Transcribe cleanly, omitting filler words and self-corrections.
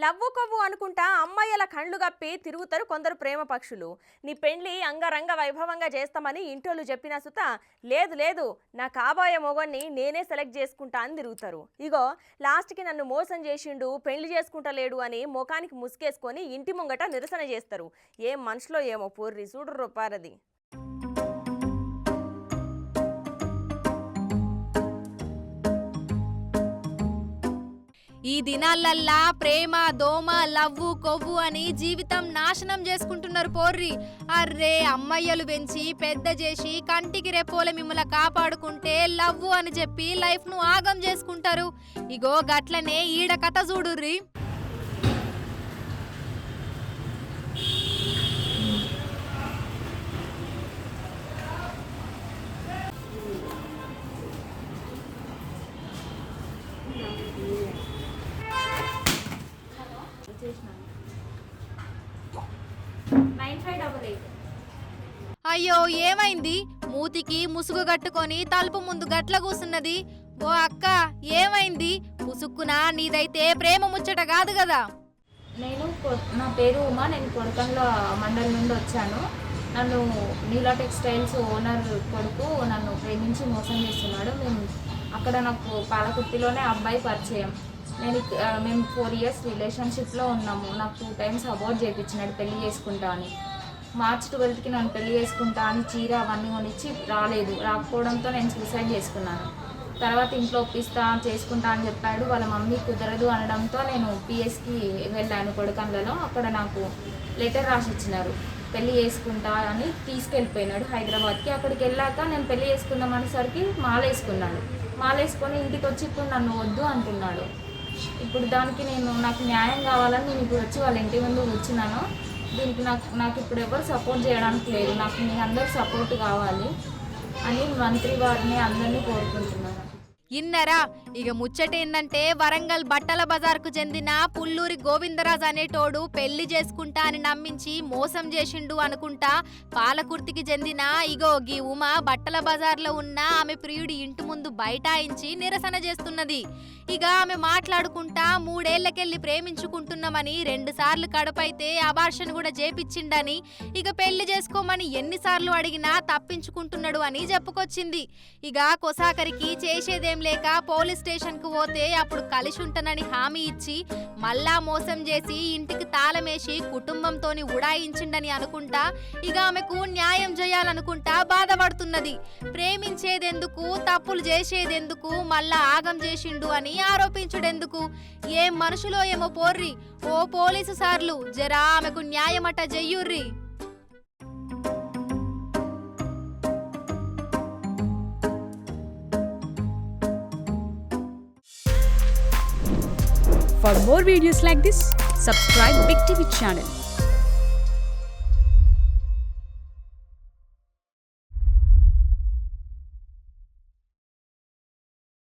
Love కొవ్వు అనుకుంటా అమ్మాయిల కండ్లు గప్పి తిరుగుతారు కొందరు ప్రేమ పక్షులు. నీ పెండ్లి అంగరంగ వైభవంగా చేస్తామని ఇంటోళ్ళు చెప్పినా సుత లేదు లేదు నా కాబోయే మొగన్ని నేనే సెలెక్ట్ చేసుకుంటా అని తిరుగుతారు. ఇగో లాస్ట్కి నన్ను మోసం చేసిండు పెళ్లి చేసుకుంటలేడు అని ముఖానికి ముసుకేసుకొని ఇంటి ముంగట నిరసన చేస్తారు. ఏం మనుషులో ఏమో పూర్రి చూడుర్రో పారది. ఈ దినాలల్లా ప్రేమ దోమ లవ్వు కొవ్వు అని జీవితం నాశనం చేసుకుంటున్నారు పోర్రి. అర్రే అమ్మయ్యలు పెంచి పెద్ద చేసి కంటికి రెప్పోల మిమ్మల్ని కాపాడుకుంటే లవ్వు అని చెప్పి లైఫ్ ను ఆగం చేసుకుంటారు. ఇగో గట్లనే ఈడ కథ చూడుర్రి. అయ్యో ఏమైంది? మూతికి ముసుగు కట్టుకొని తలుపు ముందు గట్ల కూసున్నది. ఓ అక్క ఏమైంది? పుసుక్కునా నీదైతే ప్రేమ ముచ్చట కాదు కదా. నా పేరు ఉమా, నేను కొడకండ్ల మండలి నుండి వచ్చాను. నన్ను నీలా టెక్స్టైల్స్ ఓనర్ కొడుకు నన్ను ప్రేమించి మోసం చేస్తున్నాడు. అక్కడ నాకు పాలకుర్తిలోనే అబ్బాయి పరిచయం. మేము 4 years రిలేషన్షిప్లో ఉన్నాము. నాకు 2 times అబౌట్ చేయించినాడు పెళ్లి చేసుకుంటా అని. March 12th నన్ను పెళ్లి చేసుకుంటా అని చీర అవన్నీ కొనిచ్చి రాకపోవడంతో నేను సూసైడ్ చేసుకున్నాను. తర్వాత ఇంట్లో ఒప్పిస్తా చేసుకుంటా అని చెప్పాడు. వాళ్ళ మమ్మీ కుదరదు అనడంతో నేను పిఎస్కి వెళ్ళాను కొడకండ్లలో. అక్కడ నాకు లెటర్ రాసి ఇచ్చినారు, పెళ్లి చేసుకుంటా అని తీసుకెళ్ళిపోయినాడు హైదరాబాద్కి. అక్కడికి వెళ్ళాక నేను పెళ్లి చేసుకుందాం అనేసరికి మాలేసుకున్నాడు. మాలేసుకొని ఇంటికి వచ్చి ఇప్పుడు నన్ను వద్దు అంటున్నాడు. ఇప్పుడు దానికి నాకు న్యాయం కావాలని నేను ఇప్పుడు వచ్చి వాళ్ళ ఇంటి ముందు కూర్చున్నాను. దీనికి నాకు ఇప్పుడు ఎవరు సపోర్ట్ చేయడానికి లేదు. నాకు మీ అందరు సపోర్ట్ కావాలి అని మంత్రి వారిని అందరినీ కోరుకుంటున్నాను. ఇన్నరా ఇక ముచ్చటేందంటే వరంగల్ బట్టల బజార్కు చెందిన పుల్లూరి గోవిందరాజ్ అనేటోడు పెళ్లి చేసుకుంటా అని నమ్మించి మోసం చేసిండు అనుకుంటా పాలకుర్తికి చెందిన ఇగో గీ ఉమ బట్టల బజార్లో ఉన్న ఆమె ప్రియుడి ఇంటి ముందు బైఠాయించి నిరసన చేస్తున్నది. ఇక ఆమె మాట్లాడుకుంటా 3 ఏళ్లకెళ్ళి ప్రేమించుకుంటున్నామని 2 సార్లు కడపైతే అబార్షన్ కూడా చేపిచ్చిండని, ఇక పెళ్లి చేసుకోమని ఎన్నిసార్లు అడిగినా తప్పించుకుంటున్నాడు అని చెప్పుకొచ్చింది. ఇక కొసాకరికి చేసేదేం లేక పోలీస్ స్టేషన్ కు పోతే అప్పుడు కలిసి ఉంటానని హామీ ఇచ్చి మళ్ళా మోసం చేసి ఇంటికి తాళమేసి కుటుంబంతోని ఉడాయించిండని అనుకుంటా ఇక ఆమెకు న్యాయం చేయాలనుకుంటా బాధపడుతున్నది. ప్రేమించేదెందుకు, తప్పులు చేసేదెందుకు, మళ్ళా ఆగం చేసిండు అని ఆరోపించుడెందుకు? ఏం మనుషులో ఏమో పోర్రి. ఓ పోలీసు సార్లు జరా ఆమెకు న్యాయమట చెయ్యుర్రి. For more videos like this, subscribe Big TV channel.